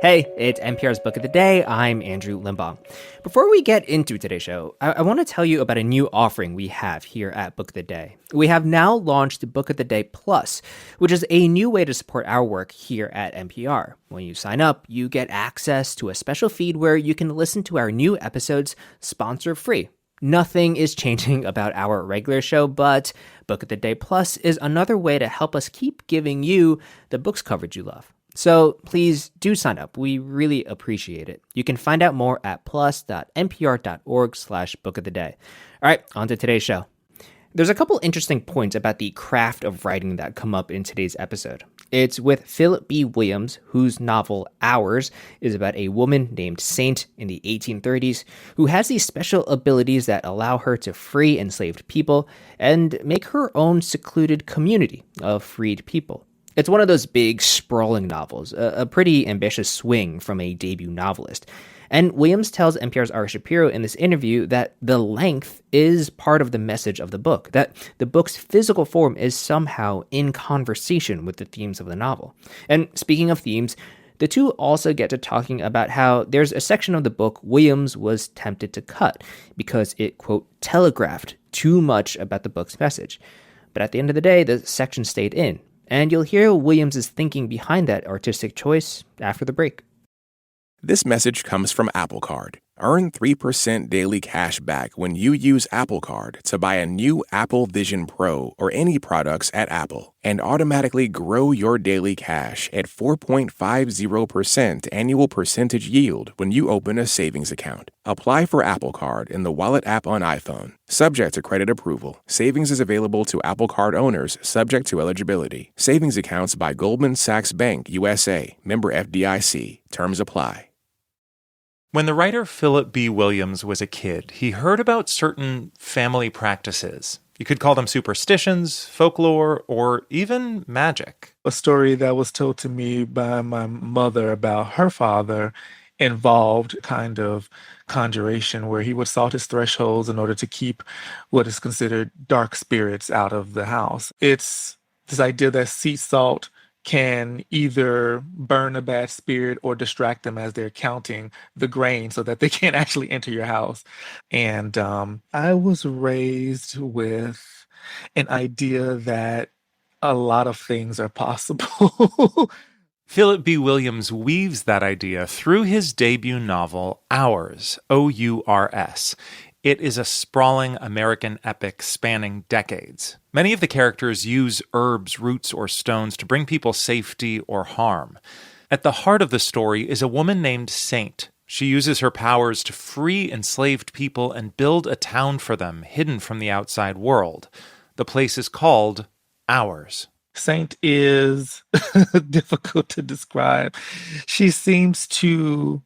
Hey, it's NPR's Book of the Day. I'm Andrew Limbong. Before we get into today's show, I want to tell you about a new offering we have here at Book of the Day. We have now launched Book of the Day Plus, which is a new way to support our work here at NPR. When you sign up, you get access to a special feed where you can listen to our new episodes sponsor-free. Nothing is changing about our regular show, but Book of the Day Plus is another way to help us keep giving you the books coverage you love. So please do sign up. We really appreciate it. You can find out more at plus.npr.org/book of the day. All right, on to today's show. There's a couple interesting points about the craft of writing that come up in today's episode. It's with Phillip B. whose novel Hours is about a woman named Saint in the 1830s who has these special abilities that allow her to free enslaved people and make her own secluded community of freed people. It's one of those big, sprawling novels, a pretty ambitious swing from a debut novelist. And Williams tells NPR's R. Shapiro in this interview that the length is part of the message of the book, that the book's physical form is somehow in conversation with the themes of the novel. And speaking of themes, the two also get to talking about how there's a section of the book Williams was tempted to cut because it, quote, telegraphed too much about the book's message. But at the end of the day, the section stayed in. And you'll hear Williams' thinking behind that artistic choice after the break. This message comes from Apple Card. Earn 3% daily cash back when you use Apple Card to buy a new Apple Vision Pro or any products at Apple, and automatically grow your daily cash at 4.50% annual percentage yield when you open a savings account. Apply for Apple Card in the Wallet app on iPhone. Subject to credit approval. Savings is available to Apple Card owners subject to eligibility. Savings accounts by Goldman Sachs Bank, USA. Member FDIC. Terms apply. When the writer Phillip B. Williams was a kid, he heard about certain family practices. You could call them superstitions, folklore, or even magic. A story that was told to me by my mother about her father involved kind of conjuration where he would salt his thresholds in order to keep what is considered dark spirits out of the house. It's this idea that sea salt can either burn a bad spirit or distract them as they're counting the grain so that they can't actually enter your house. And I was raised with an idea that a lot of things are possible. Phillip B. Williams weaves that idea through his debut novel, Hours, O-U-R-S. It is a sprawling American epic spanning decades. Many of the characters use herbs, roots, or stones to bring people safety or harm. At the heart of the story is a woman named Saint. She uses her powers to free enslaved people and build a town for them, hidden from the outside world. The place is called Hours. Saint is difficult to describe. She seems to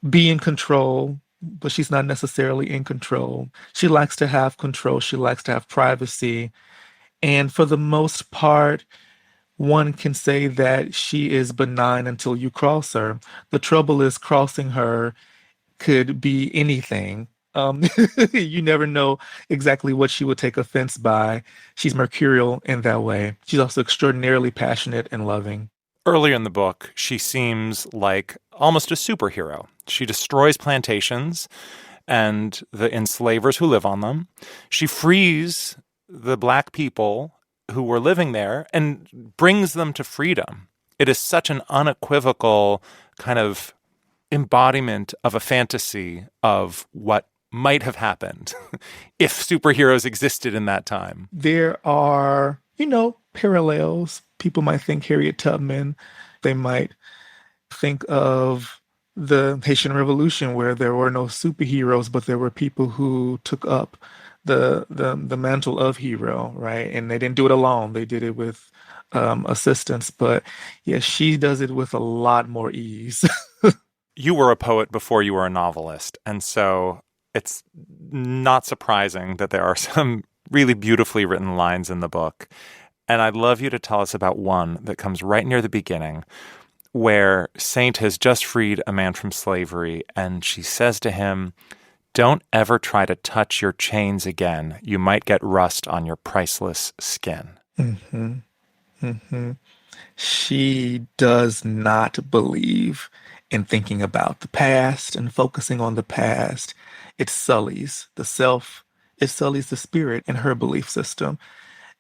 be in control, but she's not necessarily in control. She likes to have control. She likes to have privacy. And for the most part, one can say that she is benign until you cross her. The trouble is crossing her could be anything. You never know exactly what she would take offense by. She's mercurial in that way. She's also extraordinarily passionate and loving. Earlier in the book, she seems like almost a superhero. She destroys plantations and the enslavers who live on them. She frees the black people who were living there and brings them to freedom. It is such an unequivocal kind of embodiment of a fantasy of what might have happened if superheroes existed in that time. There are, parallels. People might think Harriet Tubman. They might think of the Haitian Revolution, where there were no superheroes, but there were people who took up the mantle of hero, right? And they didn't do it alone. They did it with assistance. But yeah, she does it with a lot more ease. You were a poet before you were a novelist, and so it's not surprising that there are some really beautifully written lines in the book. And I'd love you to tell us about one that comes right near the beginning, where Saint has just freed a man from slavery, and she says to him, "Don't ever try to touch your chains again. You might get rust on your priceless skin." She does not believe in thinking about the past and focusing on the past. It sullies the self, it sullies the spirit in her belief system.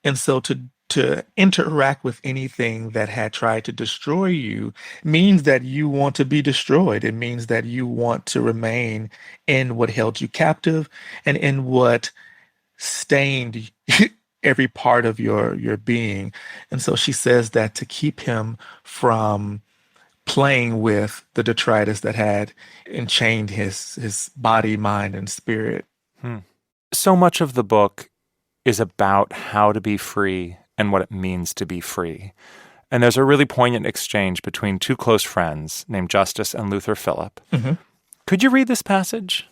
And so to interact with anything that had tried to destroy you means that you want to be destroyed. It means that you want to remain in what held you captive and in what stained every part of your being. And so she says that to keep him from playing with the detritus that had enchained his body, mind, and spirit. So much of the book is about how to be free and what it means to be free. And there's a really poignant exchange between two close friends named Justice and Luther Phillip. Could you read this passage?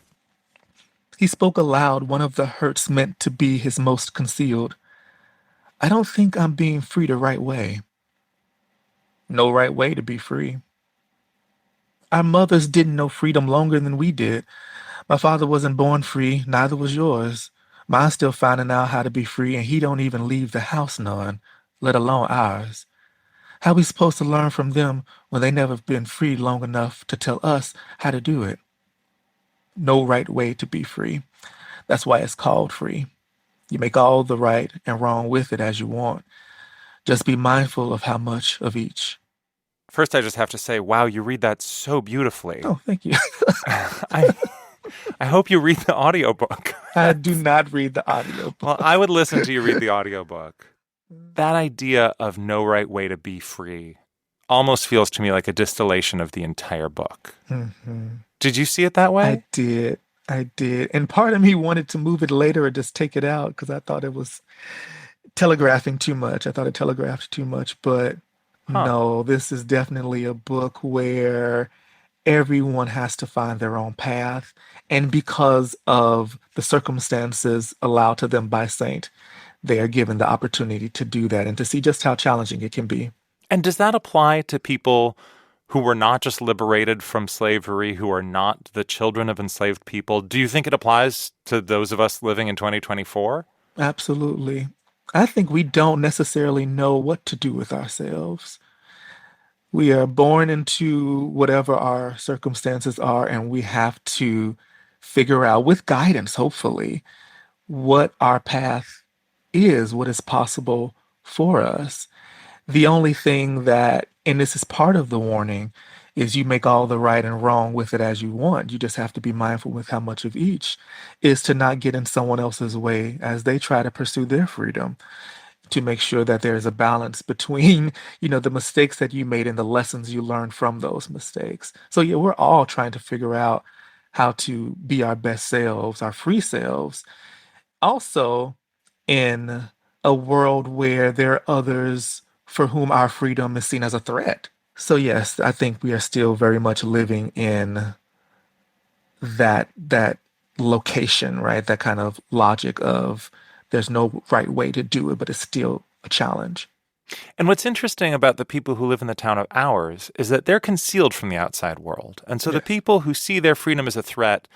He spoke aloud one of the hurts meant to be his most concealed. I don't think I'm being free the right way. No right way to be free. Our mothers didn't know freedom longer than we did. My father wasn't born free, neither was yours. Mine's still finding out how to be free, and he don't even leave the house none, let alone ours. How we supposed to learn from them when they never been free long enough to tell us how to do it? No right way to be free. That's why it's called free. You make all the right and wrong with it as you want. Just be mindful of how much of each. First, I just have to say, wow, you read that so beautifully. Oh, thank you. I hope you read the audiobook. I do not read the audiobook. Well, I would listen to you read the audiobook. That idea of no right way to be free almost feels to me like a distillation of the entire book. Did you see it that way? I did. I did. And part of me wanted to move it later or just take it out because I thought it was telegraphing too much. I thought it telegraphed too much. But no, this is definitely a book where everyone has to find their own path. And because of the circumstances allowed to them by Saint, they are given the opportunity to do that and to see just how challenging it can be. And does that apply to people who were not just liberated from slavery, who are not the children of enslaved people? Do you think it applies to those of us living in 2024? Absolutely. I think we don't necessarily know what to do with ourselves. We are born into whatever our circumstances are, and we have to figure out, with guidance, hopefully, what our path is, what is possible for us. The only thing that, and this is part of the warning, is you make all the right and wrong with it as you want. You just have to be mindful with how much of each is to not get in someone else's way as they try to pursue their freedom, to make sure that there's a balance between, the mistakes that you made and the lessons you learned from those mistakes. So yeah, we're all trying to figure out how to be our best selves, our free selves. Also, in a world where there are others for whom our freedom is seen as a threat. So yes, I think we are still very much living in that location, right? That kind of logic of there's no right way to do it, but it's still a challenge. And what's interesting about the people who live in the town of ours is that they're concealed from the outside world. And so the people who see their freedom as a threat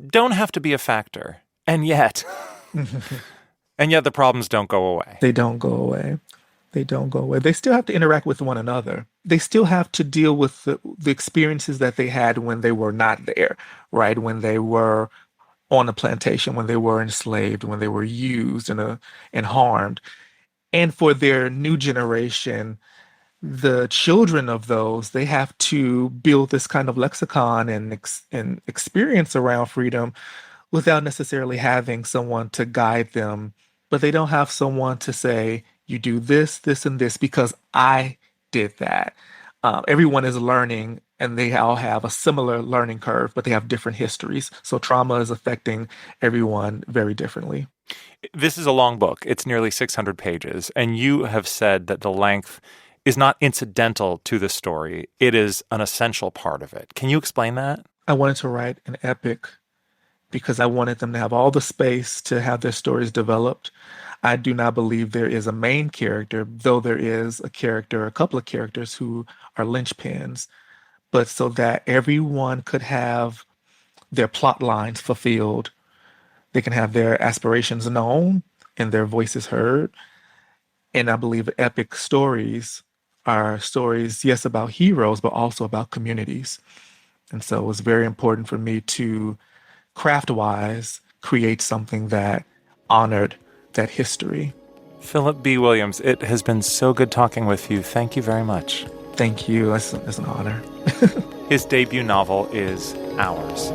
don't have to be a factor. And yet, the problems don't go away. They don't go away. They don't go away. They still have to interact with one another. They still have to deal with the experiences that they had when they were not there, right? When they were on a plantation, when they were enslaved, when they were used and harmed. And for their new generation, the children of those, they have to build this kind of lexicon and experience around freedom without necessarily having someone to guide them. But they don't have someone to say, you do this, this, and this because I did that. Everyone is learning and they all have a similar learning curve, but they have different histories. So trauma is affecting everyone very differently. This is a long book. It's nearly 600 pages. And you have said that the length is not incidental to the story. It is an essential part of it. Can you explain that? I wanted to write an epic because I wanted them to have all the space to have their stories developed. I do not believe there is a main character, though there is a couple of characters who are linchpins, but so that everyone could have their plot lines fulfilled. They can have their aspirations known and their voices heard. And I believe epic stories are stories, yes, about heroes, but also about communities. And so it was very important for me to, craft-wise, create something that honored that history. Phillip B. Williams, it has been so good talking with you. Thank you very much. Thank you. It's an honor. His debut novel is Ours.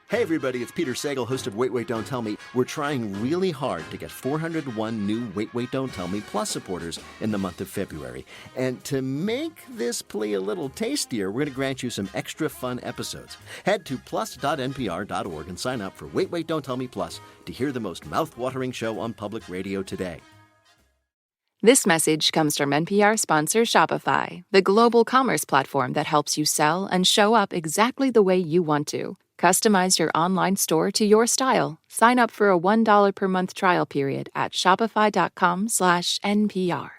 Hey everybody, it's Peter Sagal, host of Wait, Wait, Don't Tell Me. We're trying really hard to get 401 new Wait, Wait, Don't Tell Me Plus supporters in the month of February. And to make this plea a little tastier, we're going to grant you some extra fun episodes. Head to plus.npr.org and sign up for Wait, Wait, Don't Tell Me Plus to hear the most mouth-watering show on public radio today. This message comes from NPR sponsor Shopify, the global commerce platform that helps you sell and show up exactly the way you want to. Customize your online store to your style. Sign up for a $1 per month trial period at shopify.com/NPR.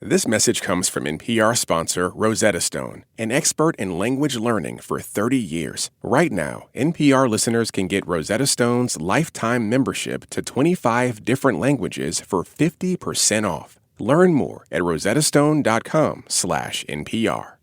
This message comes from NPR sponsor Rosetta Stone, an expert in language learning for 30 years. Right now, NPR listeners can get Rosetta Stone's lifetime membership to 25 different languages for 50% off. Learn more at rosettastone.com/NPR.